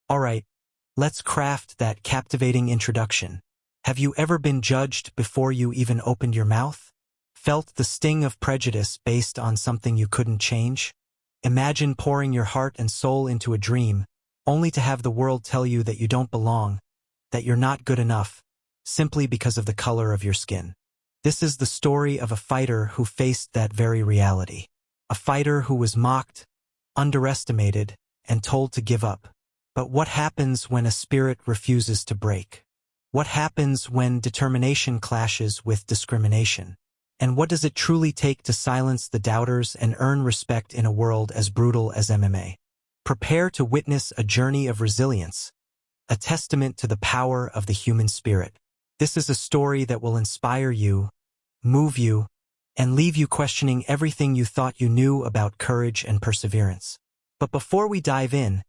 Alright, let's craft that captivating introduction. Have you ever been judged before you even opened your mouth? Felt the sting of prejudice based on something you couldn't change? Imagine pouring your heart and soul into a dream, only to have the world tell you that you don't belong, that you're not good enough, simply because of the color of your skin. This is the story of a fighter who faced that very reality. A fighter who was mocked, underestimated, and told to give up. But what happens when a spirit refuses to break? What happens when determination clashes with discrimination? And what does it truly take to silence the doubters and earn respect in a world as brutal as MMA? Prepare to witness a journey of resilience, a testament to the power of the human spirit. This is a story that will inspire you, move you, and leave you questioning everything you thought you knew about courage and perseverance. But before we dive in,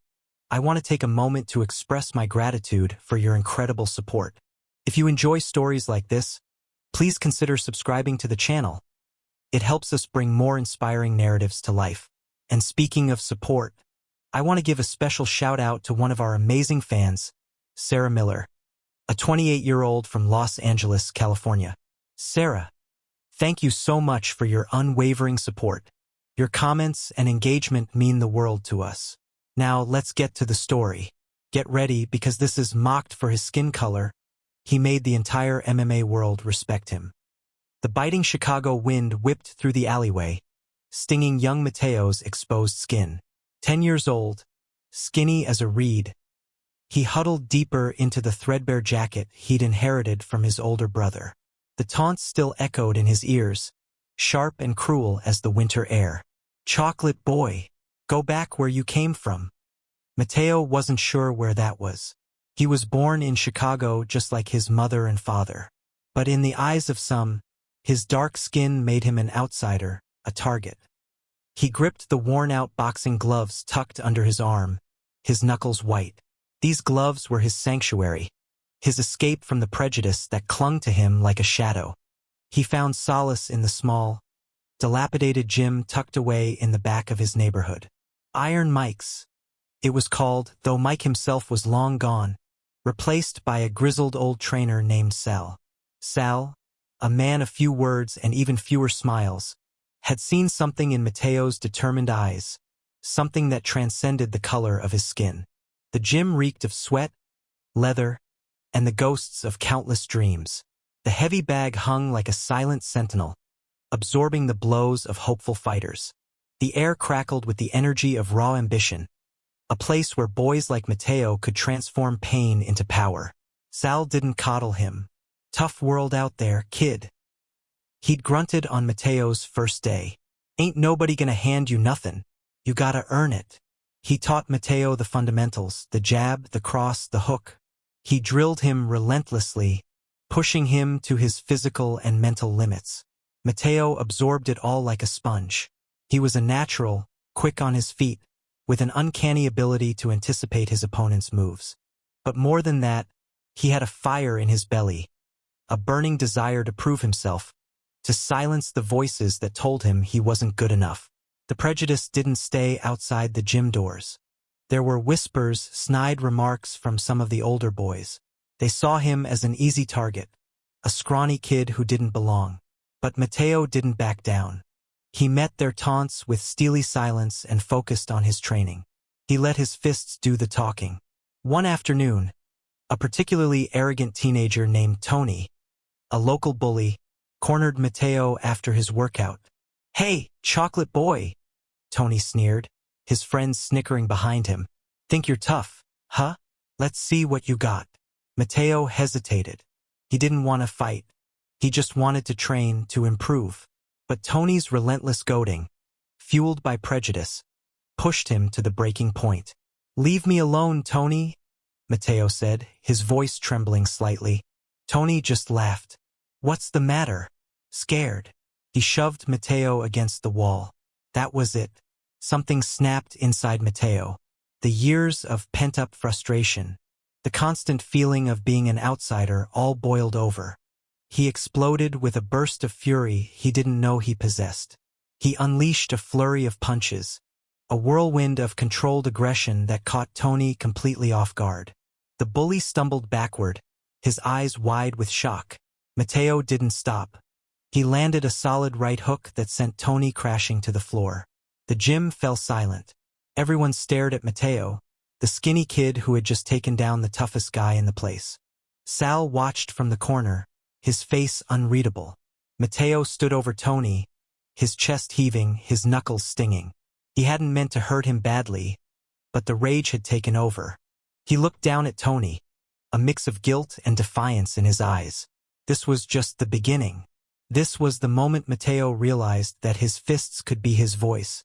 I want to take a moment to express my gratitude for your incredible support. If you enjoy stories like this, please consider subscribing to the channel. It helps us bring more inspiring narratives to life. And speaking of support, I want to give a special shout out to one of our amazing fans, Sarah Miller, a 28-year-old from Los Angeles, California. Sarah, thank you so much for your unwavering support. Your comments and engagement mean the world to us. Now let's get to the story. Get ready because this is mocked for his skin color. He made the entire MMA world respect him. The biting Chicago wind whipped through the alleyway, stinging young Mateo's exposed skin. 10 years old, skinny as a reed, he huddled deeper into the threadbare jacket he'd inherited from his older brother. The taunts still echoed in his ears, sharp and cruel as the winter air. "Chocolate boy, go back where you came from." Mateo wasn't sure where that was. He was born in Chicago just like his mother and father. But in the eyes of some, his dark skin made him an outsider, a target. He gripped the worn-out boxing gloves tucked under his arm, his knuckles white. These gloves were his sanctuary, his escape from the prejudice that clung to him like a shadow. He found solace in the small, dilapidated gym tucked away in the back of his neighborhood. Iron Mike's, it was called, though Mike himself was long gone, replaced by a grizzled old trainer named Sal. Sal, a man of few words and even fewer smiles, had seen something in Mateo's determined eyes, something that transcended the color of his skin. The gym reeked of sweat, leather, and the ghosts of countless dreams. The heavy bag hung like a silent sentinel, absorbing the blows of hopeful fighters. The air crackled with the energy of raw ambition, a place where boys like Mateo could transform pain into power. Sal didn't coddle him. "Tough world out there, kid." He'd grunted on Mateo's first day. "Ain't nobody gonna hand you nothing. You gotta earn it." He taught Mateo the fundamentals, the jab, the cross, the hook. He drilled him relentlessly, pushing him to his physical and mental limits. Mateo absorbed it all like a sponge. He was a natural, quick on his feet, with an uncanny ability to anticipate his opponent's moves. But more than that, he had a fire in his belly, a burning desire to prove himself, to silence the voices that told him he wasn't good enough. The prejudice didn't stay outside the gym doors. There were whispers, snide remarks from some of the older boys. They saw him as an easy target, a scrawny kid who didn't belong. But Mateo didn't back down. He met their taunts with steely silence and focused on his training. He let his fists do the talking. One afternoon, a particularly arrogant teenager named Tony, a local bully, cornered Mateo after his workout. "Hey, chocolate boy," Tony sneered, his friends snickering behind him. "Think you're tough, huh? Let's see what you got." Mateo hesitated. He didn't want to fight. He just wanted to train, to improve. But Tony's relentless goading, fueled by prejudice, pushed him to the breaking point. "Leave me alone, Tony," Mateo said, his voice trembling slightly. Tony just laughed. "What's the matter? Scared?" He shoved Mateo against the wall. That was it. Something snapped inside Mateo. The years of pent-up frustration, the constant feeling of being an outsider, all boiled over. He exploded with a burst of fury he didn't know he possessed. He unleashed a flurry of punches, a whirlwind of controlled aggression that caught Tony completely off guard. The bully stumbled backward, his eyes wide with shock. Mateo didn't stop. He landed a solid right hook that sent Tony crashing to the floor. The gym fell silent. Everyone stared at Mateo, the skinny kid who had just taken down the toughest guy in the place. Sal watched from the corner, his face unreadable. Mateo stood over Tony, his chest heaving, his knuckles stinging. He hadn't meant to hurt him badly, but the rage had taken over. He looked down at Tony, a mix of guilt and defiance in his eyes. This was just the beginning. This was the moment Mateo realized that his fists could be his voice,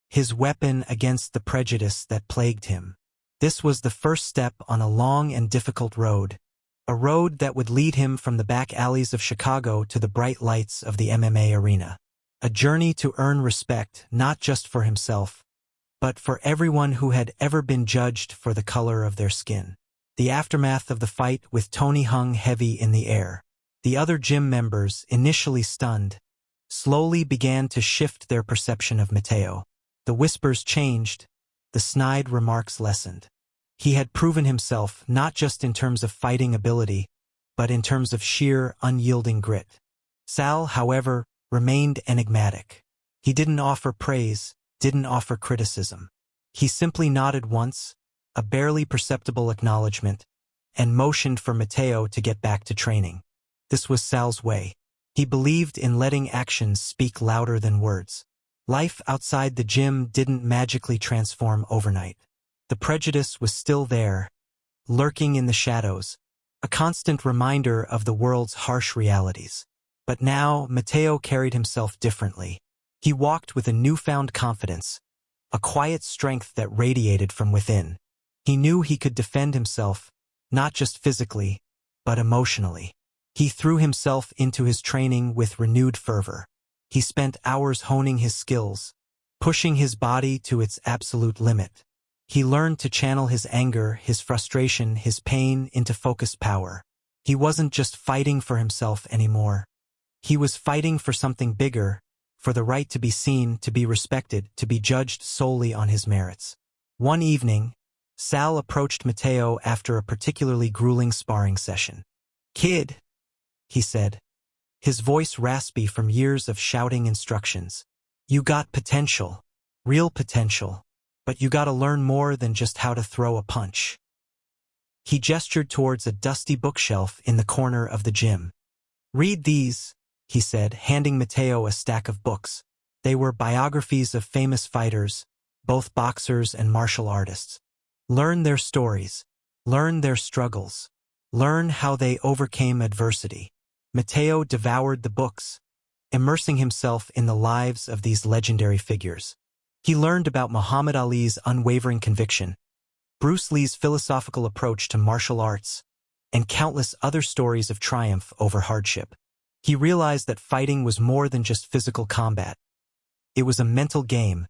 his weapon against the prejudice that plagued him. This was the first step on a long and difficult road, a road that would lead him from the back alleys of Chicago to the bright lights of the MMA arena. A journey to earn respect not just for himself, but for everyone who had ever been judged for the color of their skin. The aftermath of the fight with Tony hung heavy in the air. The other gym members, initially stunned, slowly began to shift their perception of Mateo. The whispers changed, the snide remarks lessened. He had proven himself not just in terms of fighting ability, but in terms of sheer, unyielding grit. Sal, however, remained enigmatic. He didn't offer praise, didn't offer criticism. He simply nodded once, a barely perceptible acknowledgement, and motioned for Mateo to get back to training. This was Sal's way. He believed in letting actions speak louder than words. Life outside the gym didn't magically transform overnight. The prejudice was still there, lurking in the shadows, a constant reminder of the world's harsh realities. But now, Mateo carried himself differently. He walked with a newfound confidence, a quiet strength that radiated from within. He knew he could defend himself, not just physically, but emotionally. He threw himself into his training with renewed fervor. He spent hours honing his skills, pushing his body to its absolute limit. He learned to channel his anger, his frustration, his pain into focused power. He wasn't just fighting for himself anymore. He was fighting for something bigger, for the right to be seen, to be respected, to be judged solely on his merits. One evening, Sal approached Mateo after a particularly grueling sparring session. "Kid," he said, his voice raspy from years of shouting instructions. "You got potential, real potential, but you gotta learn more than just how to throw a punch." He gestured towards a dusty bookshelf in the corner of the gym. "Read these," he said, handing Mateo a stack of books. They were biographies of famous fighters, both boxers and martial artists. Learn their stories, learn their struggles, learn how they overcame adversity. Mateo devoured the books, immersing himself in the lives of these legendary figures. He learned about Muhammad Ali's unwavering conviction, Bruce Lee's philosophical approach to martial arts, and countless other stories of triumph over hardship. He realized that fighting was more than just physical combat. It was a mental game,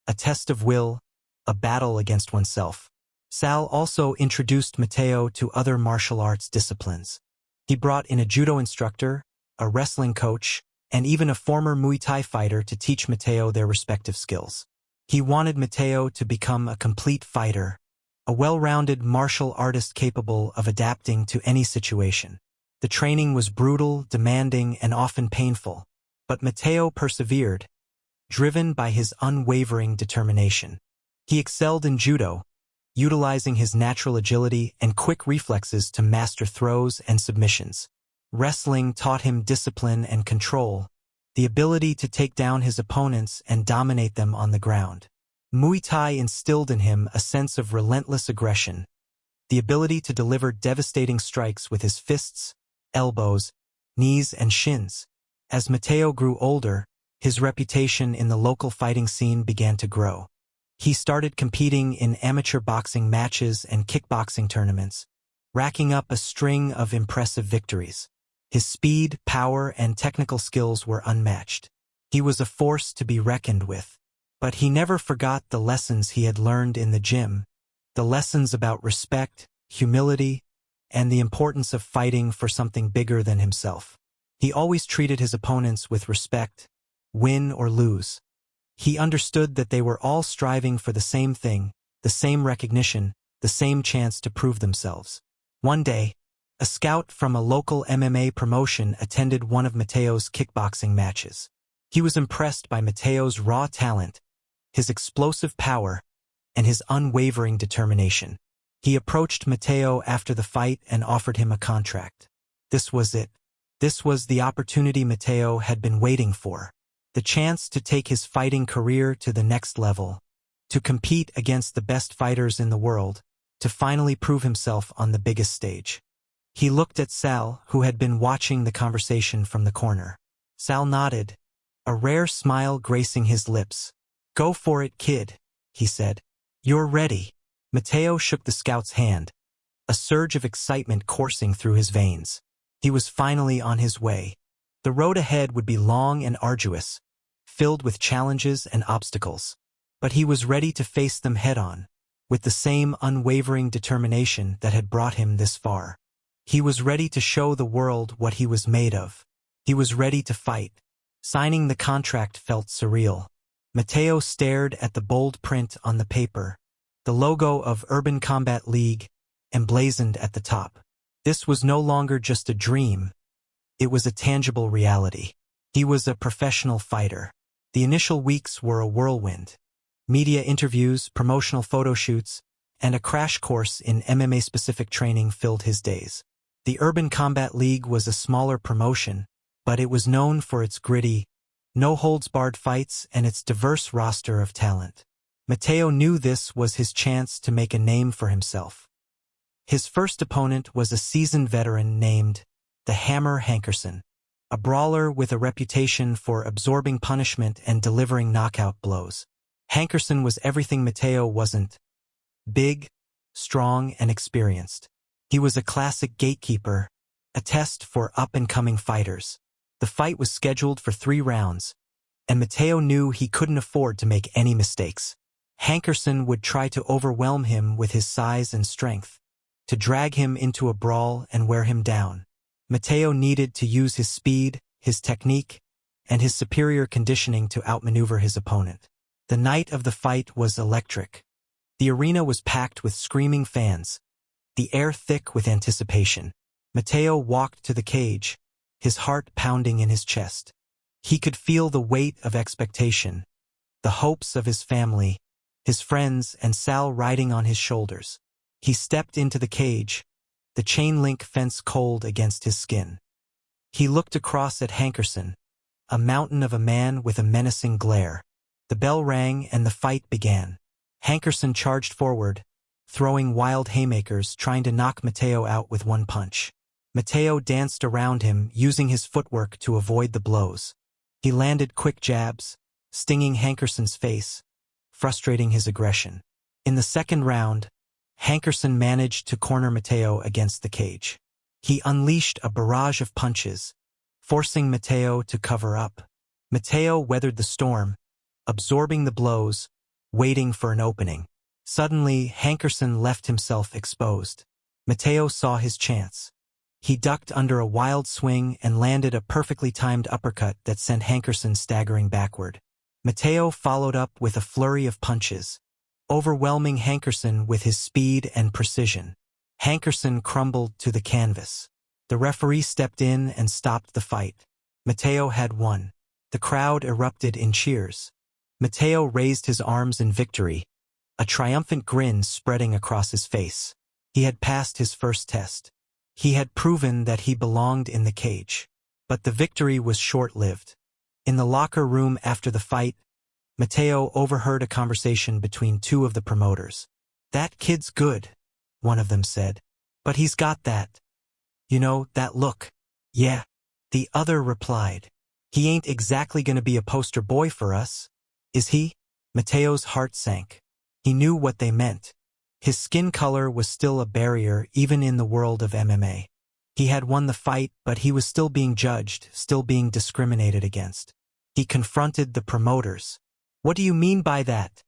a test of will, a battle against oneself. Sal also introduced Mateo to other martial arts disciplines. He brought in a judo instructor, a wrestling coach, and even a former Muay Thai fighter to teach Mateo their respective skills. He wanted Mateo to become a complete fighter, a well-rounded martial artist capable of adapting to any situation. The training was brutal, demanding, and often painful, but Mateo persevered, driven by his unwavering determination. He excelled in judo, utilizing his natural agility and quick reflexes to master throws and submissions. Wrestling taught him discipline and control, the ability to take down his opponents and dominate them on the ground. Muay Thai instilled in him a sense of relentless aggression, the ability to deliver devastating strikes with his fists, elbows, knees, and shins. As Mateo grew older, his reputation in the local fighting scene began to grow. He started competing in amateur boxing matches and kickboxing tournaments, racking up a string of impressive victories. His speed, power, and technical skills were unmatched. He was a force to be reckoned with. But he never forgot the lessons he had learned in the gym, the lessons about respect, humility, and the importance of fighting for something bigger than himself. He always treated his opponents with respect, win or lose. He understood that they were all striving for the same thing, the same recognition, the same chance to prove themselves. One day, a scout from a local MMA promotion attended one of Mateo's kickboxing matches. He was impressed by Mateo's raw talent, his explosive power, and his unwavering determination. He approached Mateo after the fight and offered him a contract. This was it. This was the opportunity Mateo had been waiting for. The chance to take his fighting career to the next level, to compete against the best fighters in the world, to finally prove himself on the biggest stage. He looked at Sal, who had been watching the conversation from the corner. Sal nodded, a rare smile gracing his lips. "Go for it, kid," he said. "You're ready." Mateo shook the scout's hand, a surge of excitement coursing through his veins. He was finally on his way. The road ahead would be long and arduous, filled with challenges and obstacles. But he was ready to face them head-on, with the same unwavering determination that had brought him this far. He was ready to show the world what he was made of. He was ready to fight. Signing the contract felt surreal. Mateo stared at the bold print on the paper, the logo of Urban Combat League emblazoned at the top. This was no longer just a dream. It was a tangible reality. He was a professional fighter. The initial weeks were a whirlwind. Media interviews, promotional photo shoots, and a crash course in MMA-specific training filled his days. The Urban Combat League was a smaller promotion, but it was known for its gritty, no-holds-barred fights and its diverse roster of talent. Mateo knew this was his chance to make a name for himself. His first opponent was a seasoned veteran named the Hammer Hankerson, a brawler with a reputation for absorbing punishment and delivering knockout blows. Hankerson was everything Mateo wasn't: big, strong, and experienced. He was a classic gatekeeper, a test for up-and-coming fighters. The fight was scheduled for 3 rounds, and Mateo knew he couldn't afford to make any mistakes. Hankerson would try to overwhelm him with his size and strength, to drag him into a brawl and wear him down. Mateo needed to use his speed, his technique, and his superior conditioning to outmaneuver his opponent. The night of the fight was electric. The arena was packed with screaming fans, the air thick with anticipation. Mateo walked to the cage, his heart pounding in his chest. He could feel the weight of expectation, the hopes of his family, his friends, and Sal riding on his shoulders. He stepped into the cage, the chain-link fence cold against his skin. He looked across at Hankerson, a mountain of a man with a menacing glare. The bell rang and the fight began. Hankerson charged forward, throwing wild haymakers, trying to knock Mateo out with one punch. Mateo danced around him, using his footwork to avoid the blows. He landed quick jabs, stinging Hankerson's face, frustrating his aggression. In the second round, Hankerson managed to corner Mateo against the cage. He unleashed a barrage of punches, forcing Mateo to cover up. Mateo weathered the storm, absorbing the blows, waiting for an opening. Suddenly, Hankerson left himself exposed. Mateo saw his chance. He ducked under a wild swing and landed a perfectly timed uppercut that sent Hankerson staggering backward. Mateo followed up with a flurry of punches, overwhelming Hankerson with his speed and precision. Hankerson crumbled to the canvas. The referee stepped in and stopped the fight. Mateo had won. The crowd erupted in cheers. Mateo raised his arms in victory, a triumphant grin spreading across his face. He had passed his first test. He had proven that he belonged in the cage. But the victory was short-lived. In the locker room after the fight, Mateo overheard a conversation between 2 of the promoters. "That kid's good," one of them said. "But he's got that, that look." "Yeah," the other replied. "He ain't exactly gonna be a poster boy for us, is he?" Mateo's heart sank. He knew what they meant. His skin color was still a barrier even in the world of MMA. He had won the fight, but he was still being judged, still being discriminated against. He confronted the promoters. "What do you mean by that?"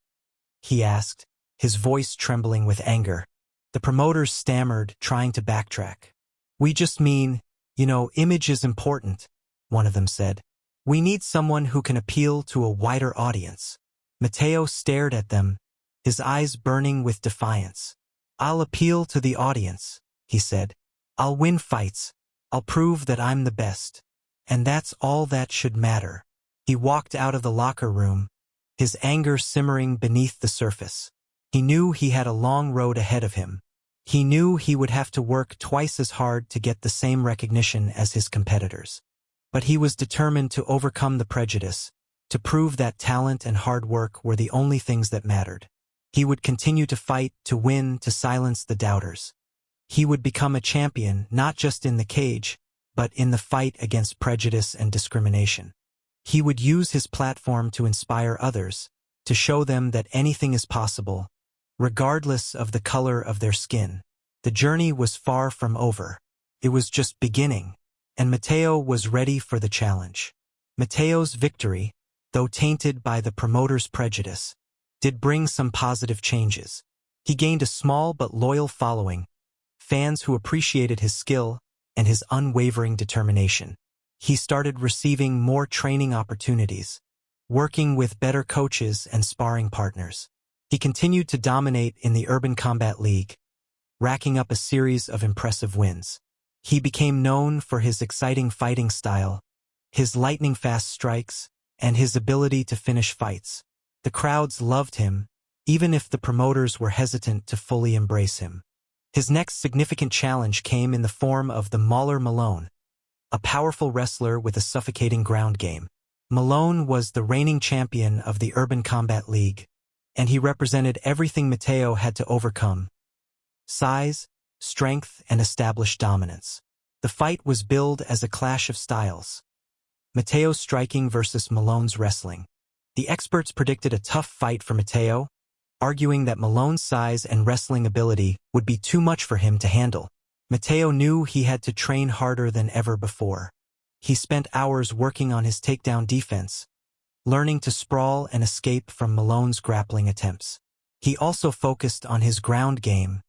he asked, his voice trembling with anger. The promoters stammered, trying to backtrack. "We just mean, image is important," one of them said. "We need someone who can appeal to a wider audience." Mateo stared at them, his eyes burning with defiance. "I'll appeal to the audience," he said. "I'll win fights. I'll prove that I'm the best. And that's all that should matter." He walked out of the locker room, his anger simmering beneath the surface. He knew he had a long road ahead of him. He knew he would have to work twice as hard to get the same recognition as his competitors. But he was determined to overcome the prejudice, to prove that talent and hard work were the only things that mattered. He would continue to fight, to win, to silence the doubters. He would become a champion not just in the cage, but in the fight against prejudice and discrimination. He would use his platform to inspire others, to show them that anything is possible, regardless of the color of their skin. The journey was far from over. It was just beginning, and Mateo was ready for the challenge. Mateo's victory, though tainted by the promoter's prejudice, did bring some positive changes. He gained a small but loyal following, fans who appreciated his skill and his unwavering determination. He started receiving more training opportunities, working with better coaches and sparring partners. He continued to dominate in the Urban Combat League, racking up a series of impressive wins. He became known for his exciting fighting style, his lightning-fast strikes, and his ability to finish fights. The crowds loved him, even if the promoters were hesitant to fully embrace him. His next significant challenge came in the form of the Mauler Malone, a powerful wrestler with a suffocating ground game. Malone was the reigning champion of the Urban Combat League, and he represented everything Mateo had to overcome: size, strength, and established dominance. The fight was billed as a clash of styles. Mateo's striking versus Malone's wrestling. The experts predicted a tough fight for Mateo, arguing that Malone's size and wrestling ability would be too much for him to handle. Mateo knew he had to train harder than ever before. He spent hours working on his takedown defense, learning to sprawl and escape from Malone's grappling attempts. He also focused on his ground game,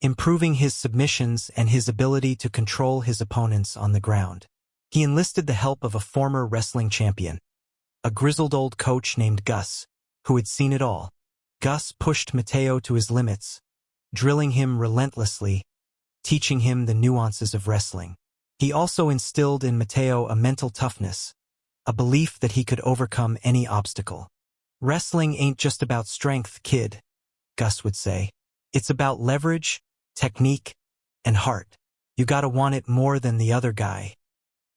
improving his submissions and his ability to control his opponents on the ground. He enlisted the help of a former wrestling champion, a grizzled old coach named Gus, who had seen it all. Gus pushed Mateo to his limits, drilling him relentlessly, teaching him the nuances of wrestling. He also instilled in Mateo a mental toughness, a belief that he could overcome any obstacle. "Wrestling ain't just about strength, kid," Gus would say. "It's about leverage, technique, and heart. You gotta want it more than the other guy."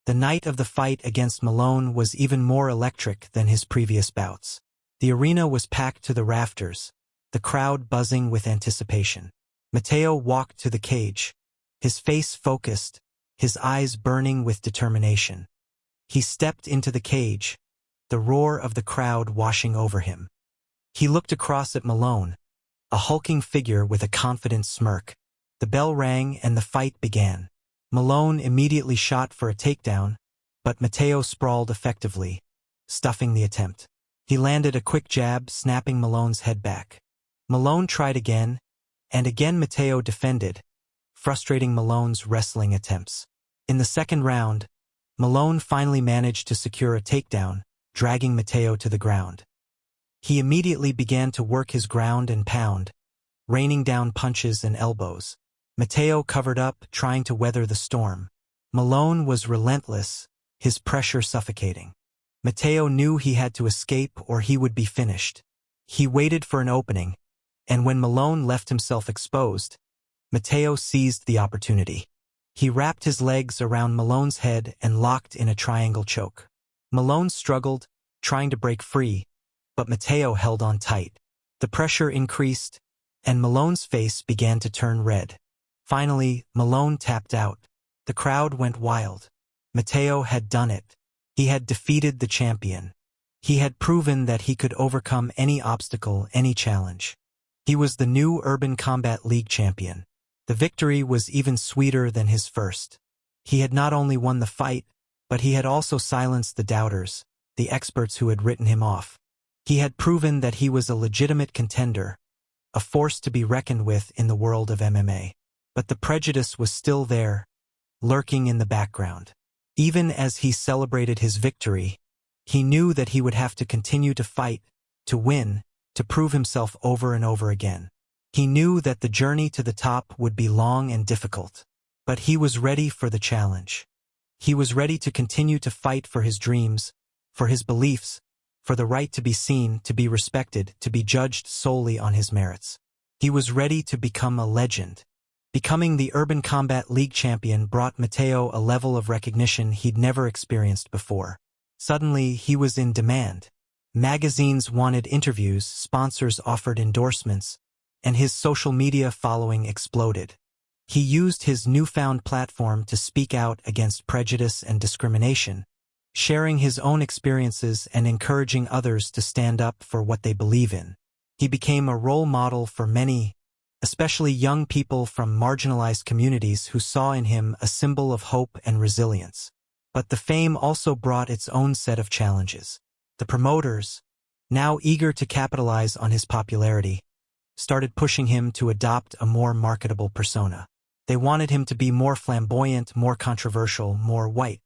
The night of the fight against Malone was even more electric than his previous bouts. The arena was packed to the rafters, the crowd buzzing with anticipation. Mateo walked to the cage, his face focused, his eyes burning with determination. He stepped into the cage, the roar of the crowd washing over him. He looked across at Malone, a hulking figure with a confident smirk. The bell rang and the fight began. Malone immediately shot for a takedown, but Mateo sprawled effectively, stuffing the attempt. He landed a quick jab, snapping Malone's head back. Malone tried again, and again Mateo defended, frustrating Malone's wrestling attempts. In the second round, Malone finally managed to secure a takedown, dragging Mateo to the ground. He immediately began to work his ground and pound, raining down punches and elbows. Mateo covered up, trying to weather the storm. Malone was relentless, his pressure suffocating. Mateo knew he had to escape or he would be finished. He waited for an opening, and when Malone left himself exposed, Mateo seized the opportunity. He wrapped his legs around Malone's head and locked in a triangle choke. Malone struggled, trying to break free, but Mateo held on tight. The pressure increased, and Malone's face began to turn red. Finally, Malone tapped out. The crowd went wild. Mateo had done it. He had defeated the champion. He had proven that he could overcome any obstacle, any challenge. He was the new Urban Combat League champion. The victory was even sweeter than his first. He had not only won the fight, but he had also silenced the doubters, the experts who had written him off. He had proven that he was a legitimate contender, a force to be reckoned with in the world of MMA. But the prejudice was still there, lurking in the background. Even as he celebrated his victory, he knew that he would have to continue to fight, to win, to prove himself over and over again. He knew that the journey to the top would be long and difficult, but he was ready for the challenge. He was ready to continue to fight for his dreams, for his beliefs, for the right to be seen, to be respected, to be judged solely on his merits. He was ready to become a legend. Becoming the Urban Combat League champion brought Matteo a level of recognition he'd never experienced before. Suddenly, he was in demand. Magazines wanted interviews, sponsors offered endorsements, and his social media following exploded. He used his newfound platform to speak out against prejudice and discrimination, sharing his own experiences and encouraging others to stand up for what they believe in. He became a role model for many, especially young people from marginalized communities who saw in him a symbol of hope and resilience. But the fame also brought its own set of challenges. The promoters, now eager to capitalize on his popularity, started pushing him to adopt a more marketable persona. They wanted him to be more flamboyant, more controversial, more white.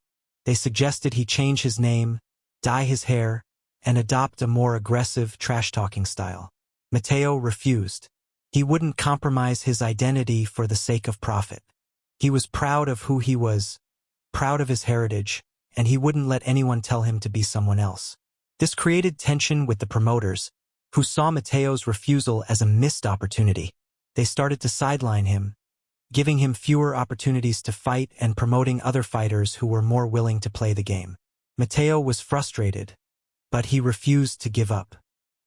They suggested he change his name, dye his hair, and adopt a more aggressive, trash-talking style. Matteo refused. He wouldn't compromise his identity for the sake of profit. He was proud of who he was, proud of his heritage, and he wouldn't let anyone tell him to be someone else. This created tension with the promoters, who saw Matteo's refusal as a missed opportunity. They started to sideline him, giving him fewer opportunities to fight and promoting other fighters who were more willing to play the game. Matteo was frustrated, but he refused to give up.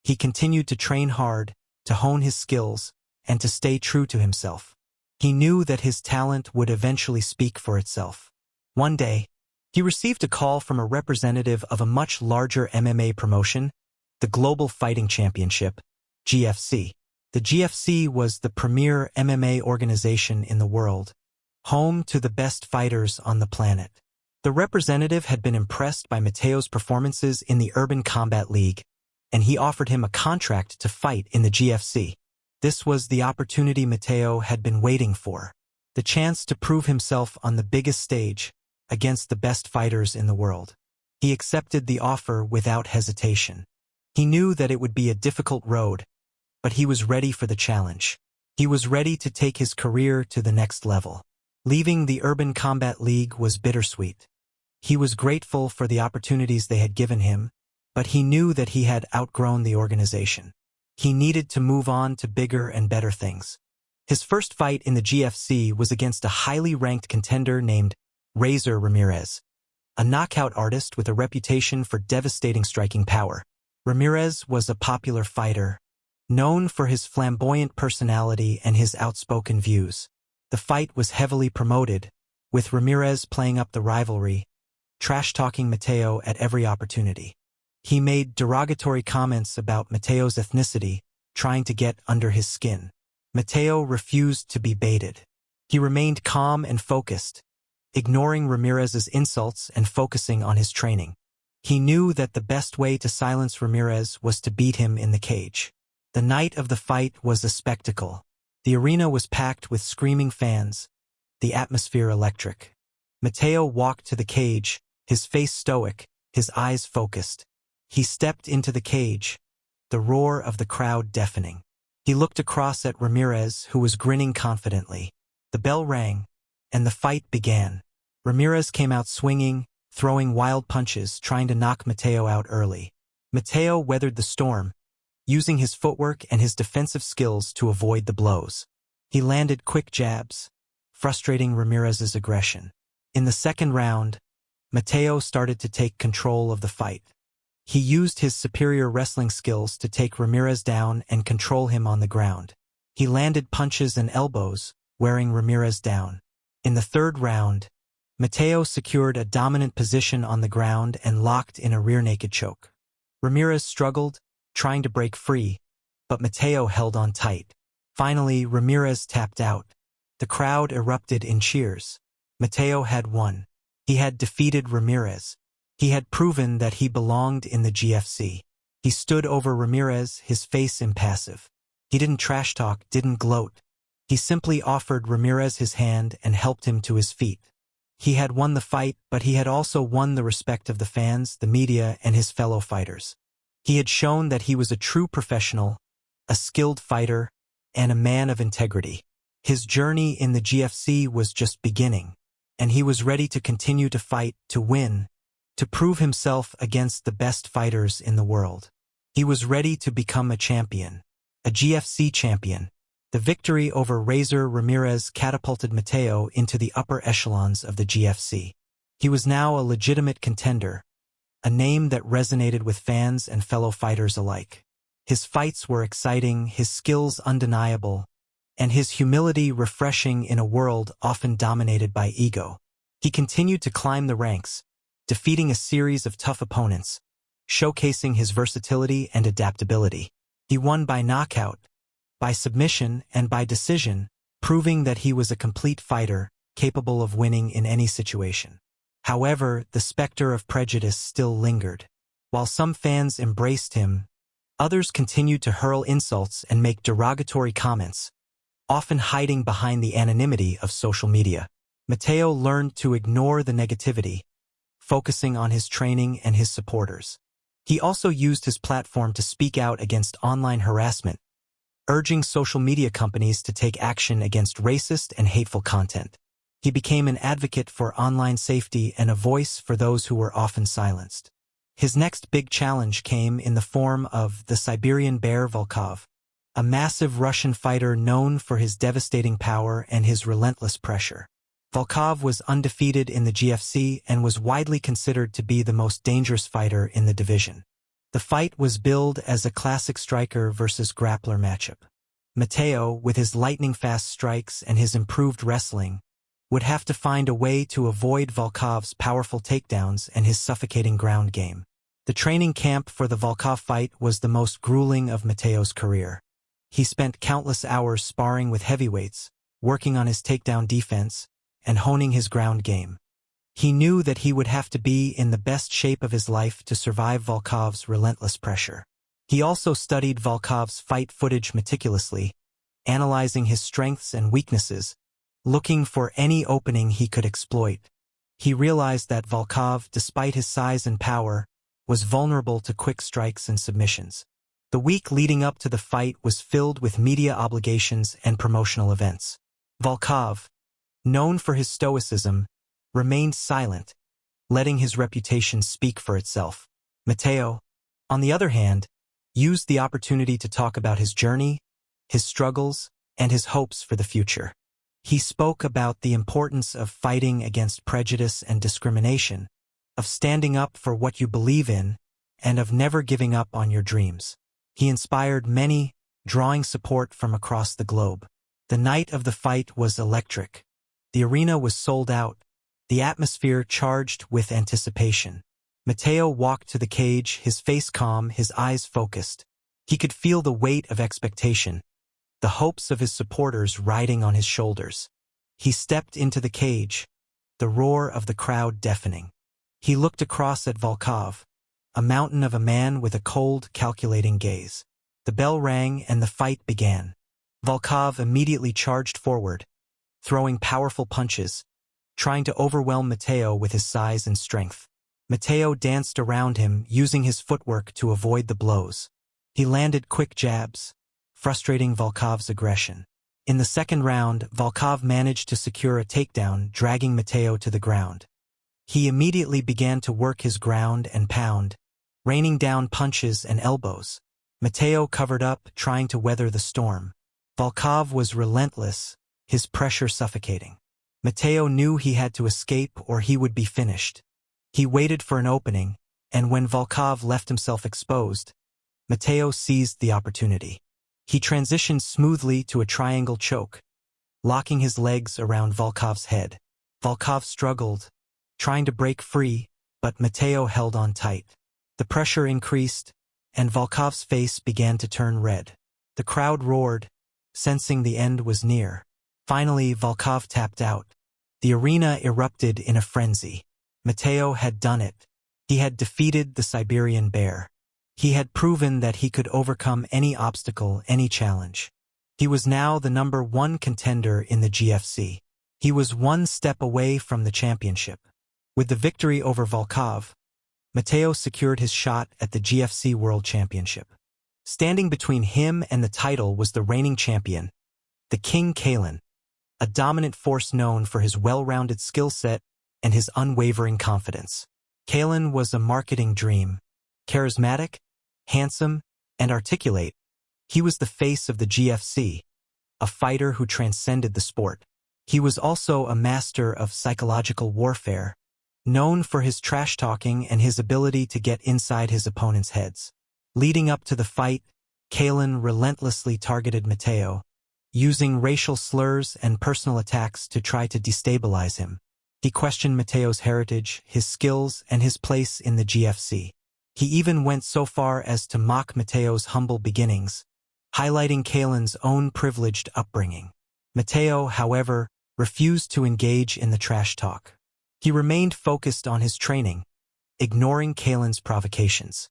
He continued to train hard, to hone his skills, and to stay true to himself. He knew that his talent would eventually speak for itself. One day, he received a call from a representative of a much larger MMA promotion, the Global Fighting Championship, GFC. The GFC was the premier MMA organization in the world, home to the best fighters on the planet. The representative had been impressed by Matteo's performances in the Urban Combat League, and he offered him a contract to fight in the GFC. This was the opportunity Matteo had been waiting for, the chance to prove himself on the biggest stage against the best fighters in the world. He accepted the offer without hesitation. He knew that it would be a difficult road, but he was ready for the challenge. He was ready to take his career to the next level. Leaving the Urban Combat League was bittersweet. He was grateful for the opportunities they had given him, but he knew that he had outgrown the organization. He needed to move on to bigger and better things. His first fight in the GFC was against a highly ranked contender named Razor Ramirez, a knockout artist with a reputation for devastating striking power. Ramirez was a popular fighter, known for his flamboyant personality and his outspoken views. The fight was heavily promoted, with Ramirez playing up the rivalry, trash-talking Matteo at every opportunity. He made derogatory comments about Matteo's ethnicity, trying to get under his skin. Matteo refused to be baited. He remained calm and focused, ignoring Ramirez's insults and focusing on his training. He knew that the best way to silence Ramirez was to beat him in the cage. The night of the fight was a spectacle. The arena was packed with screaming fans, the atmosphere electric. Matteo walked to the cage, his face stoic, his eyes focused. He stepped into the cage, the roar of the crowd deafening. He looked across at Ramirez, who was grinning confidently. The bell rang, and the fight began. Ramirez came out swinging, throwing wild punches, trying to knock Matteo out early. Matteo weathered the storm, using his footwork and his defensive skills to avoid the blows. He landed quick jabs, frustrating Ramirez's aggression. In the second round, Matteo started to take control of the fight. He used his superior wrestling skills to take Ramirez down and control him on the ground. He landed punches and elbows, wearing Ramirez down. In the third round, Matteo secured a dominant position on the ground and locked in a rear naked choke. Ramirez struggled, trying to break free, but Matteo held on tight. Finally, Ramirez tapped out. The crowd erupted in cheers. Matteo had won. He had defeated Ramirez. He had proven that he belonged in the GFC. He stood over Ramirez, his face impassive. He didn't trash talk, didn't gloat. He simply offered Ramirez his hand and helped him to his feet. He had won the fight, but he had also won the respect of the fans, the media, and his fellow fighters. He had shown that he was a true professional, a skilled fighter, and a man of integrity. His journey in the GFC was just beginning, and he was ready to continue to fight, to win, to prove himself against the best fighters in the world. He was ready to become a champion, a GFC champion. The victory over Razor Ramirez catapulted Mateo into the upper echelons of the GFC. He was now a legitimate contender, a name that resonated with fans and fellow fighters alike. His fights were exciting, his skills undeniable, and his humility refreshing in a world often dominated by ego. He continued to climb the ranks, defeating a series of tough opponents, showcasing his versatility and adaptability. He won by knockout, by submission, and by decision, proving that he was a complete fighter, capable of winning in any situation. However, the specter of prejudice still lingered. While some fans embraced him, others continued to hurl insults and make derogatory comments, often hiding behind the anonymity of social media. Mateo learned to ignore the negativity, focusing on his training and his supporters. He also used his platform to speak out against online harassment, urging social media companies to take action against racist and hateful content. He became an advocate for online safety and a voice for those who were often silenced. His next big challenge came in the form of the Siberian Bear Volkov, a massive Russian fighter known for his devastating power and his relentless pressure. Volkov was undefeated in the GFC and was widely considered to be the most dangerous fighter in the division. The fight was billed as a classic striker versus grappler matchup. Mateo, with his lightning-fast strikes and his improved wrestling, would have to find a way to avoid Volkov's powerful takedowns and his suffocating ground game. The training camp for the Volkov fight was the most grueling of Mateo's career. He spent countless hours sparring with heavyweights, working on his takedown defense, and honing his ground game. He knew that he would have to be in the best shape of his life to survive Volkov's relentless pressure. He also studied Volkov's fight footage meticulously, analyzing his strengths and weaknesses, looking for any opening he could exploit. He realized that Volkov, despite his size and power, was vulnerable to quick strikes and submissions. The week leading up to the fight was filled with media obligations and promotional events. Volkov, known for his stoicism, remained silent, letting his reputation speak for itself. Mateo, on the other hand, used the opportunity to talk about his journey, his struggles, and his hopes for the future. He spoke about the importance of fighting against prejudice and discrimination, of standing up for what you believe in, and of never giving up on your dreams. He inspired many, drawing support from across the globe. The night of the fight was electric. The arena was sold out, the atmosphere charged with anticipation. Mateo walked to the cage, his face calm, his eyes focused. He could feel the weight of expectation, the hopes of his supporters riding on his shoulders. He stepped into the cage, the roar of the crowd deafening. He looked across at Volkov, a mountain of a man with a cold, calculating gaze. The bell rang and the fight began. Volkov immediately charged forward, throwing powerful punches, trying to overwhelm Mateo with his size and strength. Mateo danced around him, using his footwork to avoid the blows. He landed quick jabs, frustrating Volkov's aggression. In the second round, Volkov managed to secure a takedown, dragging Mateo to the ground. He immediately began to work his ground and pound, raining down punches and elbows. Mateo covered up, trying to weather the storm. Volkov was relentless, his pressure suffocating. Mateo knew he had to escape or he would be finished. He waited for an opening, and when Volkov left himself exposed, Mateo seized the opportunity. He transitioned smoothly to a triangle choke, locking his legs around Volkov's head. Volkov struggled, trying to break free, but Mateo held on tight. The pressure increased, and Volkov's face began to turn red. The crowd roared, sensing the end was near. Finally, Volkov tapped out. The arena erupted in a frenzy. Mateo had done it. He had defeated the Siberian Bear. He had proven that he could overcome any obstacle, any challenge. He was now the #1 contender in the GFC. He was one step away from the championship. With the victory over Volkov, Mateo secured his shot at the GFC World Championship. Standing between him and the title was the reigning champion, the King Kalen, a dominant force known for his well-rounded skill set and his unwavering confidence. Kalen was a marketing dream. Charismatic, handsome, and articulate, he was the face of the GFC, a fighter who transcended the sport. He was also a master of psychological warfare, known for his trash-talking and his ability to get inside his opponents' heads. Leading up to the fight, Kalen relentlessly targeted Mateo, using racial slurs and personal attacks to try to destabilize him. He questioned Mateo's heritage, his skills, and his place in the GFC. He even went so far as to mock Mateo's humble beginnings, highlighting Kalen's own privileged upbringing. Mateo, however, refused to engage in the trash talk. He remained focused on his training, ignoring Kalen's provocations.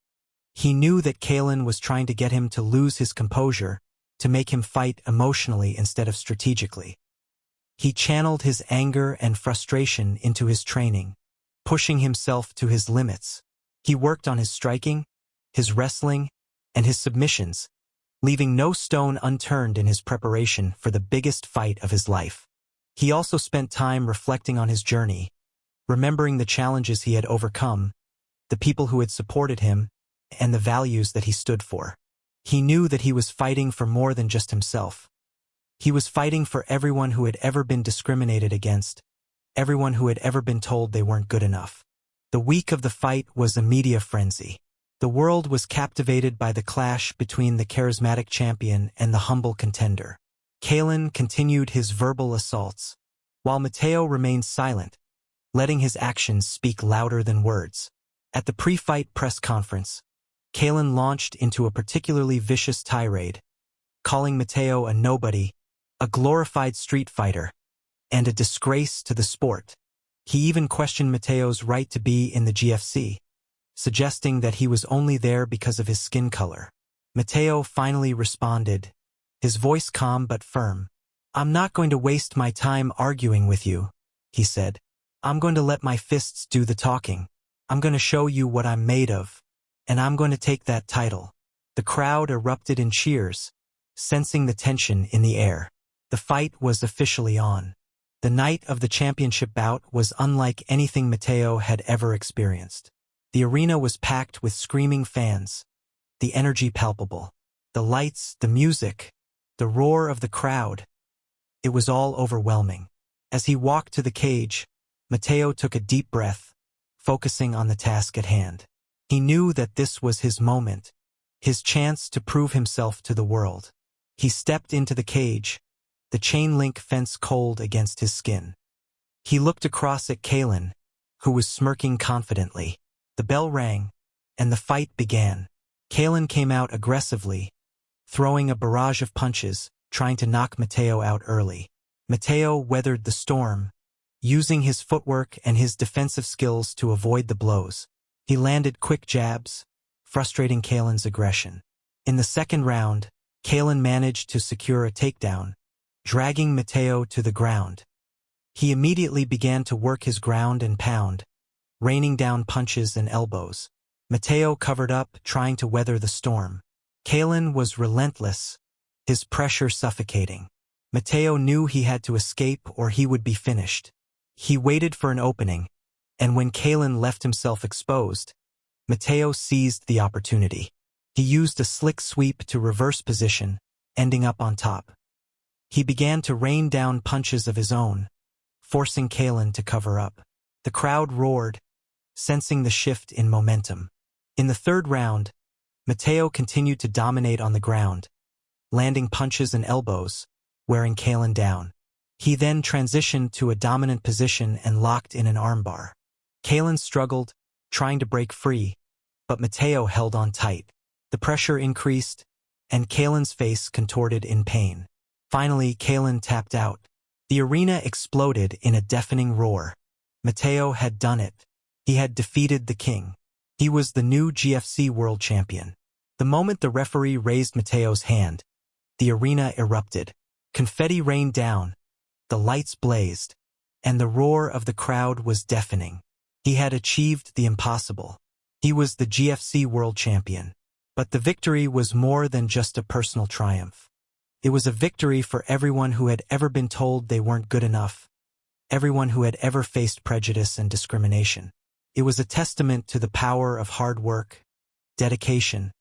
He knew that Kalen was trying to get him to lose his composure, to make him fight emotionally instead of strategically. He channeled his anger and frustration into his training, pushing himself to his limits. He worked on his striking, his wrestling, and his submissions, leaving no stone unturned in his preparation for the biggest fight of his life. He also spent time reflecting on his journey, remembering the challenges he had overcome, the people who had supported him, and the values that he stood for. He knew that he was fighting for more than just himself. He was fighting for everyone who had ever been discriminated against, everyone who had ever been told they weren't good enough. The week of the fight was a media frenzy. The world was captivated by the clash between the charismatic champion and the humble contender. Kalen continued his verbal assaults, while Mateo remained silent, letting his actions speak louder than words. At the pre-fight press conference, Kalen launched into a particularly vicious tirade, calling Mateo a nobody, a glorified street fighter, and a disgrace to the sport. He even questioned Mateo's right to be in the GFC, suggesting that he was only there because of his skin color. Mateo finally responded, his voice calm but firm. "I'm not going to waste my time arguing with you," he said. "I'm going to let my fists do the talking. I'm going to show you what I'm made of, and I'm going to take that title." The crowd erupted in cheers, sensing the tension in the air. The fight was officially on. The night of the championship bout was unlike anything Mateo had ever experienced. The arena was packed with screaming fans, the energy palpable. The lights, the music, the roar of the crowd. It was all overwhelming. As he walked to the cage, Mateo took a deep breath, focusing on the task at hand. He knew that this was his moment, his chance to prove himself to the world. He stepped into the cage, the chain-link fence cold against his skin. He looked across at Kalen, who was smirking confidently. The bell rang, and the fight began. Kalen came out aggressively, throwing a barrage of punches, trying to knock Mateo out early. Mateo weathered the storm, using his footwork and his defensive skills to avoid the blows. He landed quick jabs, frustrating Kalen's aggression. In the second round, Kalen managed to secure a takedown, dragging Mateo to the ground. He immediately began to work his ground and pound, raining down punches and elbows. Mateo covered up, trying to weather the storm. Kalen was relentless, his pressure suffocating. Mateo knew he had to escape or he would be finished. He waited for an opening, and when Kalen left himself exposed, Mateo seized the opportunity. He used a slick sweep to reverse position, ending up on top. He began to rain down punches of his own, forcing Kalen to cover up. The crowd roared, sensing the shift in momentum. In the third round, Mateo continued to dominate on the ground, landing punches and elbows, wearing Kalen down. He then transitioned to a dominant position and locked in an armbar. Kalen struggled, trying to break free, but Mateo held on tight. The pressure increased, and Kalen's face contorted in pain. Finally, Kalen tapped out. The arena exploded in a deafening roar. Mateo had done it. He had defeated the king. He was the new GFC world champion. The moment the referee raised Mateo's hand, the arena erupted. Confetti rained down, the lights blazed, and the roar of the crowd was deafening. He had achieved the impossible. He was the GFC World Champion. But the victory was more than just a personal triumph. It was a victory for everyone who had ever been told they weren't good enough, everyone who had ever faced prejudice and discrimination. It was a testament to the power of hard work, dedication,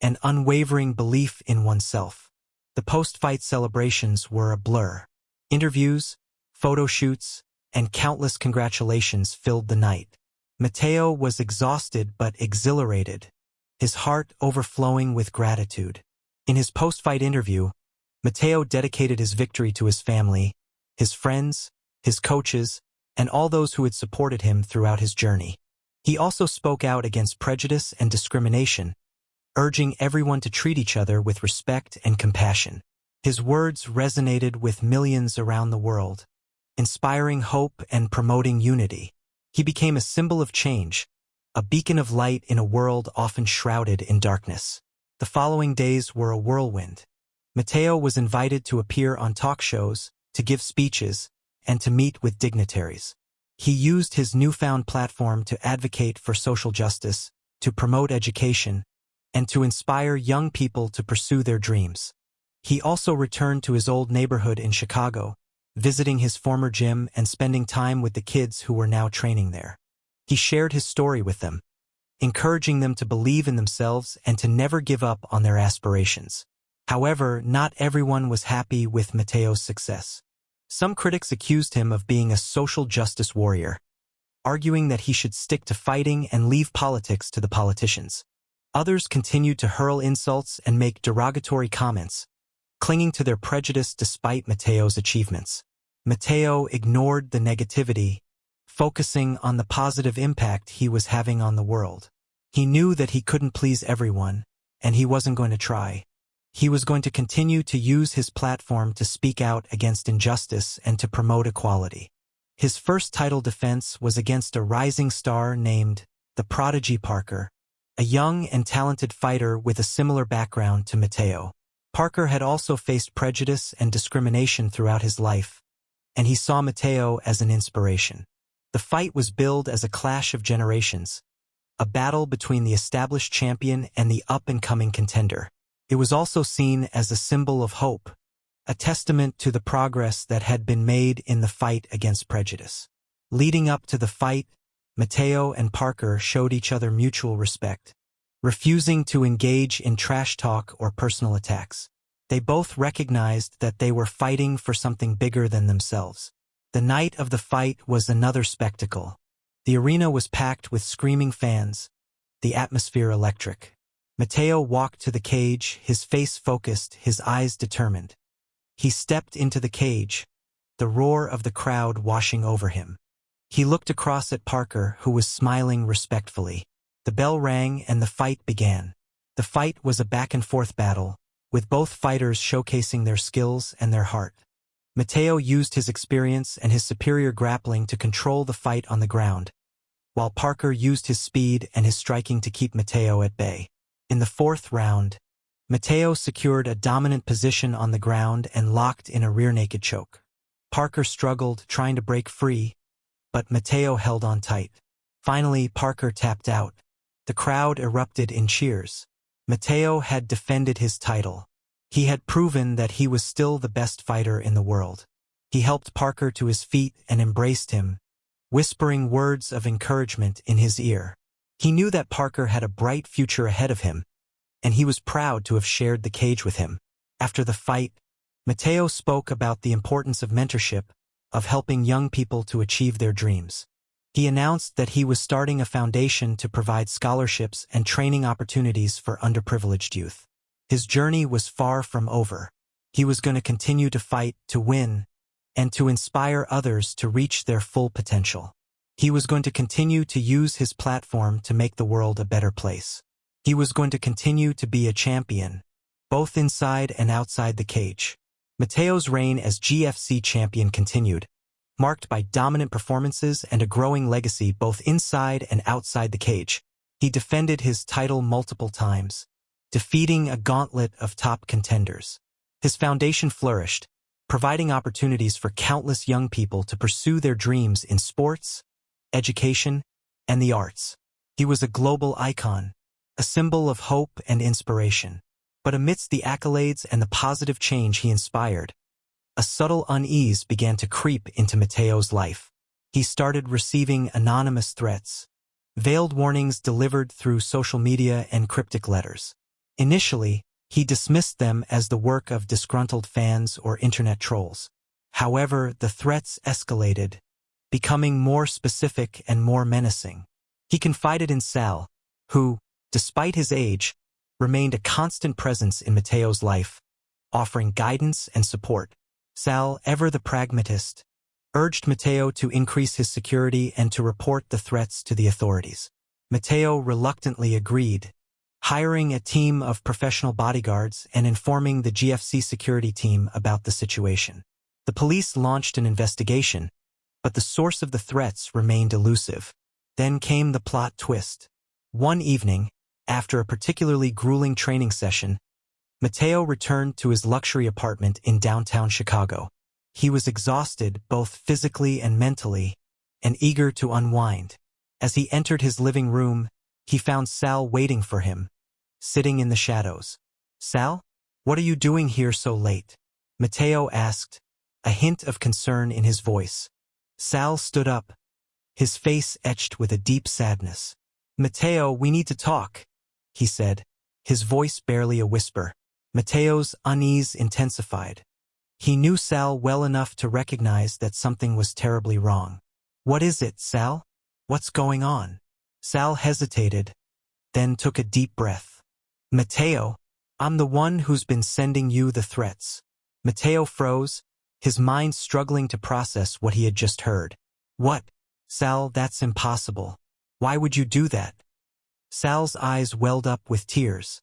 and unwavering belief in oneself. The post-fight celebrations were a blur. Interviews, photo shoots, and countless congratulations filled the night. Matteo was exhausted but exhilarated, his heart overflowing with gratitude. In his post-fight interview, Matteo dedicated his victory to his family, his friends, his coaches, and all those who had supported him throughout his journey. He also spoke out against prejudice and discrimination, urging everyone to treat each other with respect and compassion. His words resonated with millions around the world, inspiring hope and promoting unity. He became a symbol of change, a beacon of light in a world often shrouded in darkness. The following days were a whirlwind. Matteo was invited to appear on talk shows, to give speeches, and to meet with dignitaries. He used his newfound platform to advocate for social justice, to promote education, and to inspire young people to pursue their dreams. He also returned to his old neighborhood in Chicago, visiting his former gym and spending time with the kids who were now training there. He shared his story with them, encouraging them to believe in themselves and to never give up on their aspirations. However, not everyone was happy with Matteo's success. Some critics accused him of being a social justice warrior, arguing that he should stick to fighting and leave politics to the politicians. Others continued to hurl insults and make derogatory comments, clinging to their prejudice despite Matteo's achievements. Matteo ignored the negativity, focusing on the positive impact he was having on the world. He knew that he couldn't please everyone, and he wasn't going to try. He was going to continue to use his platform to speak out against injustice and to promote equality. His first title defense was against a rising star named the Prodigy Parker, a young and talented fighter with a similar background to Matteo. Parker had also faced prejudice and discrimination throughout his life, and he saw Matteo as an inspiration. The fight was billed as a clash of generations, a battle between the established champion and the up-and-coming contender. It was also seen as a symbol of hope, a testament to the progress that had been made in the fight against prejudice. Leading up to the fight, Matteo and Parker showed each other mutual respect, refusing to engage in trash talk or personal attacks. They both recognized that they were fighting for something bigger than themselves. The night of the fight was another spectacle. The arena was packed with screaming fans, the atmosphere electric. Matteo walked to the cage, his face focused, his eyes determined. He stepped into the cage, the roar of the crowd washing over him. He looked across at Parker, who was smiling respectfully. The bell rang and the fight began. The fight was a back-and-forth battle, with both fighters showcasing their skills and their heart. Matteo used his experience and his superior grappling to control the fight on the ground, while Parker used his speed and his striking to keep Matteo at bay. In the fourth round, Matteo secured a dominant position on the ground and locked in a rear-naked choke. Parker struggled, trying to break free, but Matteo held on tight. Finally, Parker tapped out. The crowd erupted in cheers. Matteo had defended his title. He had proven that he was still the best fighter in the world. He helped Parker to his feet and embraced him, whispering words of encouragement in his ear. He knew that Parker had a bright future ahead of him, and he was proud to have shared the cage with him. After the fight, Matteo spoke about the importance of mentorship, of helping young people to achieve their dreams. He announced that he was starting a foundation to provide scholarships and training opportunities for underprivileged youth. His journey was far from over. He was going to continue to fight, to win, and to inspire others to reach their full potential. He was going to continue to use his platform to make the world a better place. He was going to continue to be a champion, both inside and outside the cage. Matteo's reign as GFC champion continued, marked by dominant performances and a growing legacy both inside and outside the cage. He defended his title multiple times, defeating a gauntlet of top contenders. His foundation flourished, providing opportunities for countless young people to pursue their dreams in sports, education, and the arts. He was a global icon, a symbol of hope and inspiration. But amidst the accolades and the positive change he inspired, a subtle unease began to creep into Matteo's life. He started receiving anonymous threats, veiled warnings delivered through social media and cryptic letters. Initially, he dismissed them as the work of disgruntled fans or internet trolls. However, the threats escalated, becoming more specific and more menacing. He confided in Sal, who, despite his age, remained a constant presence in Matteo's life, offering guidance and support. Sal, ever the pragmatist, urged Matteo to increase his security and to report the threats to the authorities. Matteo reluctantly agreed, hiring a team of professional bodyguards and informing the GFC security team about the situation. The police launched an investigation, but the source of the threats remained elusive. Then came the plot twist. One evening, after a particularly grueling training session, Matteo returned to his luxury apartment in downtown Chicago. He was exhausted both physically and mentally, and eager to unwind. As he entered his living room, he found Sal waiting for him, sitting in the shadows. "Sal, what are you doing here so late?" Matteo asked, a hint of concern in his voice. Sal stood up, his face etched with a deep sadness. "Matteo, we need to talk," he said, his voice barely a whisper. Matteo's unease intensified. He knew Sal well enough to recognize that something was terribly wrong. "What is it, Sal? What's going on?" Sal hesitated, then took a deep breath. "Matteo, I'm the one who's been sending you the threats." Matteo froze, his mind struggling to process what he had just heard. "What? Sal, that's impossible. Why would you do that?" Sal's eyes welled up with tears.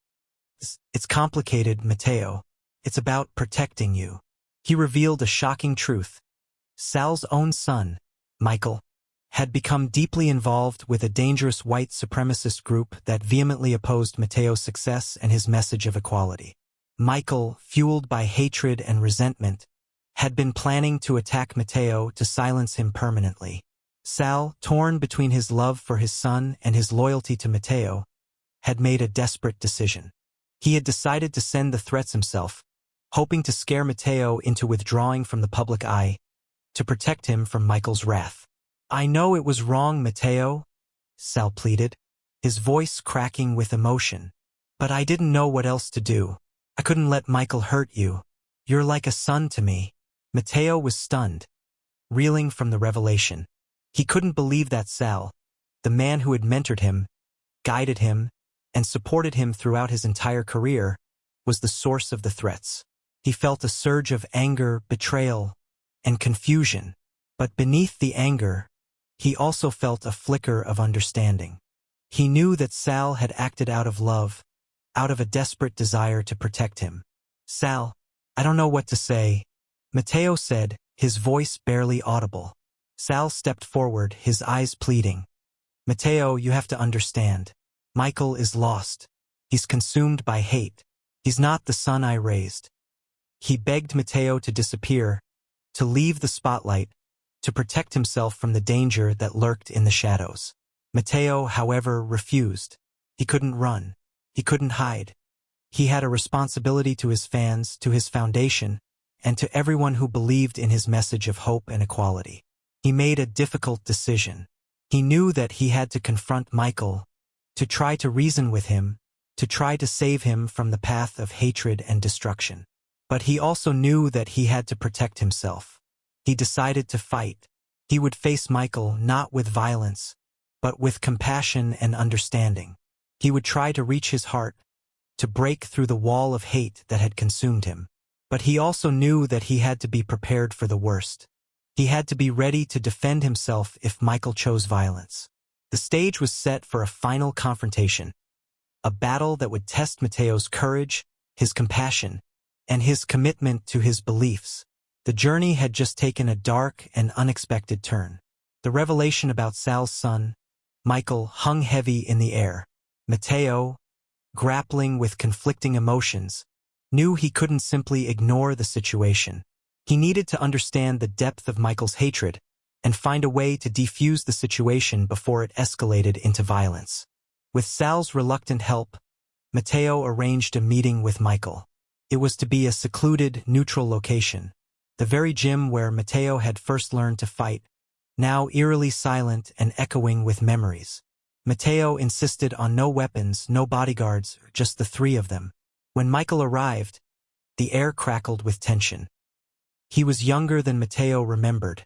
It's complicated, Matteo. It's about protecting you." He revealed a shocking truth. Sal's own son, Michael, had become deeply involved with a dangerous white supremacist group that vehemently opposed Matteo's success and his message of equality. Michael, fueled by hatred and resentment, had been planning to attack Matteo to silence him permanently. Sal, torn between his love for his son and his loyalty to Matteo, had made a desperate decision. He had decided to send the threats himself, hoping to scare Matteo into withdrawing from the public eye, to protect him from Michael's wrath. "I know it was wrong, Matteo," Sal pleaded, his voice cracking with emotion. "But I didn't know what else to do. I couldn't let Michael hurt you. You're like a son to me." Matteo was stunned, reeling from the revelation. He couldn't believe that Sal, the man who had mentored him, guided him, and supported him throughout his entire career, was the source of the threats. He felt a surge of anger, betrayal, and confusion. But beneath the anger, he also felt a flicker of understanding. He knew that Sal had acted out of love, out of a desperate desire to protect him. "Sal, I don't know what to say," Matteo said, his voice barely audible. Sal stepped forward, his eyes pleading. "Matteo, you have to understand. Michael is lost. He's consumed by hate. He's not the son I raised." He begged Matteo to disappear, to leave the spotlight, to protect himself from the danger that lurked in the shadows. Matteo, however, refused. He couldn't run. He couldn't hide. He had a responsibility to his fans, to his foundation, and to everyone who believed in his message of hope and equality. He made a difficult decision. He knew that he had to confront Michael, to try to reason with him, to try to save him from the path of hatred and destruction. But he also knew that he had to protect himself. He decided to fight. He would face Michael not with violence, but with compassion and understanding. He would try to reach his heart, to break through the wall of hate that had consumed him. But he also knew that he had to be prepared for the worst. He had to be ready to defend himself if Michael chose violence. The stage was set for a final confrontation, a battle that would test Matteo's courage, his compassion, and his commitment to his beliefs. The journey had just taken a dark and unexpected turn. The revelation about Sal's son, Michael, hung heavy in the air. Matteo, grappling with conflicting emotions, knew he couldn't simply ignore the situation. He needed to understand the depth of Michael's hatred, and find a way to defuse the situation before it escalated into violence. With Sal's reluctant help, Matteo arranged a meeting with Michael. It was to be a secluded, neutral location, the very gym where Matteo had first learned to fight, now eerily silent and echoing with memories. Matteo insisted on no weapons, no bodyguards, just the three of them. When Michael arrived, the air crackled with tension. He was younger than Matteo remembered.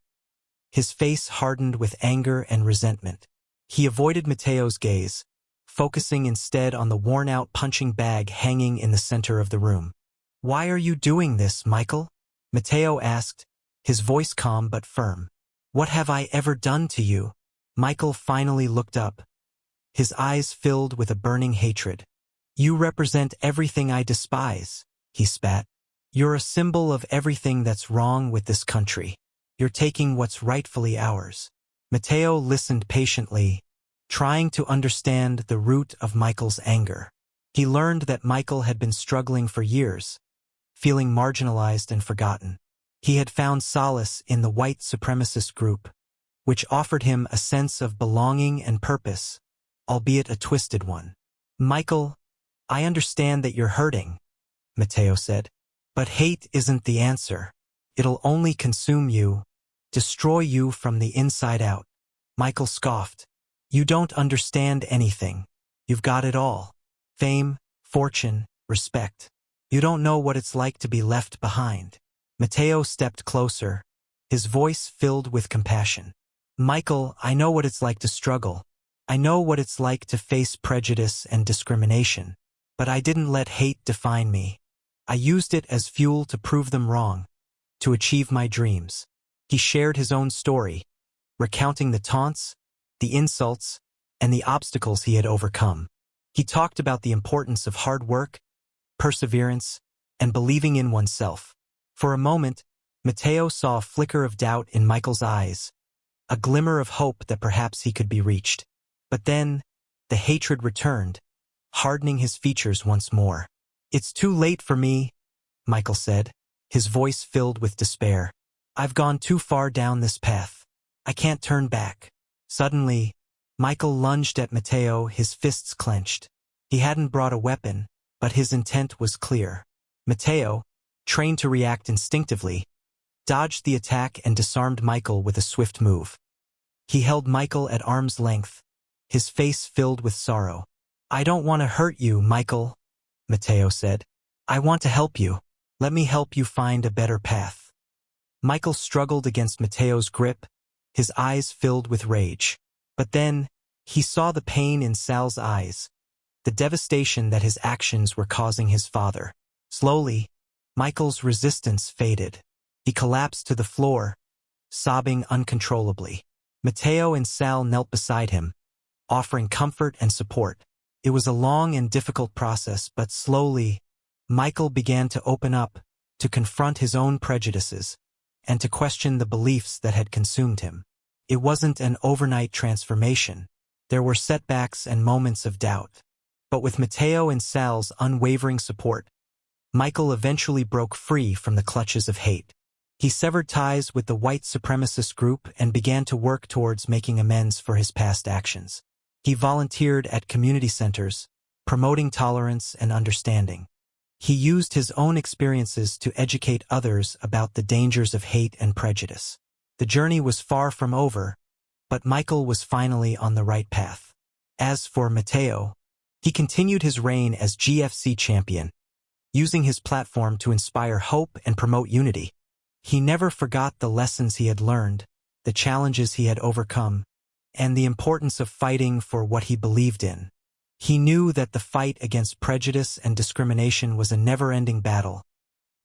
His face hardened with anger and resentment. He avoided Matteo's gaze, focusing instead on the worn-out punching bag hanging in the center of the room. "Why are you doing this, Michael?" Matteo asked, his voice calm but firm. "What have I ever done to you?" Michael finally looked up, his eyes filled with a burning hatred. "You represent everything I despise," he spat. "You're a symbol of everything that's wrong with this country. You're taking what's rightfully ours." Matteo listened patiently, trying to understand the root of Michael's anger. He learned that Michael had been struggling for years, feeling marginalized and forgotten. He had found solace in the white supremacist group, which offered him a sense of belonging and purpose, albeit a twisted one. "Michael, I understand that you're hurting," Matteo said. "But hate isn't the answer. It'll only consume you, destroy you from the inside out." Michael scoffed. "You don't understand anything. You've got it all. Fame, fortune, respect. You don't know what it's like to be left behind." Matteo stepped closer, his voice filled with compassion. "Michael, I know what it's like to struggle. I know what it's like to face prejudice and discrimination. But I didn't let hate define me. I used it as fuel to prove them wrong, to achieve my dreams." He shared his own story, recounting the taunts, the insults, and the obstacles he had overcome. He talked about the importance of hard work, perseverance, and believing in oneself. For a moment, Matteo saw a flicker of doubt in Michael's eyes, a glimmer of hope that perhaps he could be reached. But then, the hatred returned, hardening his features once more. "It's too late for me," Michael said, his voice filled with despair. "I've gone too far down this path. I can't turn back." Suddenly, Michael lunged at Matteo, his fists clenched. He hadn't brought a weapon, but his intent was clear. Matteo, trained to react instinctively, dodged the attack and disarmed Michael with a swift move. He held Michael at arm's length, his face filled with sorrow. "I don't want to hurt you, Michael," Matteo said. "I want to help you. Let me help you find a better path." Michael struggled against Matteo's grip, his eyes filled with rage. But then, he saw the pain in Sal's eyes, the devastation that his actions were causing his father. Slowly, Michael's resistance faded. He collapsed to the floor, sobbing uncontrollably. Matteo and Sal knelt beside him, offering comfort and support. It was a long and difficult process, but slowly, Michael began to open up, to confront his own prejudices, and to question the beliefs that had consumed him. It wasn't an overnight transformation. There were setbacks and moments of doubt. But with Matteo and Sal's unwavering support, Michael eventually broke free from the clutches of hate. He severed ties with the white supremacist group and began to work towards making amends for his past actions. He volunteered at community centers, promoting tolerance and understanding. He used his own experiences to educate others about the dangers of hate and prejudice. The journey was far from over, but Michael was finally on the right path. As for Matteo, he continued his reign as GFC champion, using his platform to inspire hope and promote unity. He never forgot the lessons he had learned, the challenges he had overcome, and the importance of fighting for what he believed in. He knew that the fight against prejudice and discrimination was a never-ending battle,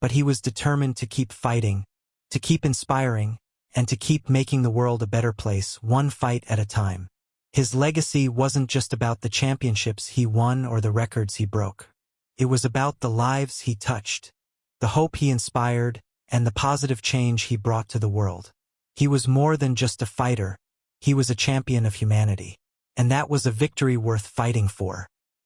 but he was determined to keep fighting, to keep inspiring, and to keep making the world a better place, one fight at a time. His legacy wasn't just about the championships he won or the records he broke. It was about the lives he touched, the hope he inspired, and the positive change he brought to the world. He was more than just a fighter, he was a champion of humanity. And that was a victory worth fighting for.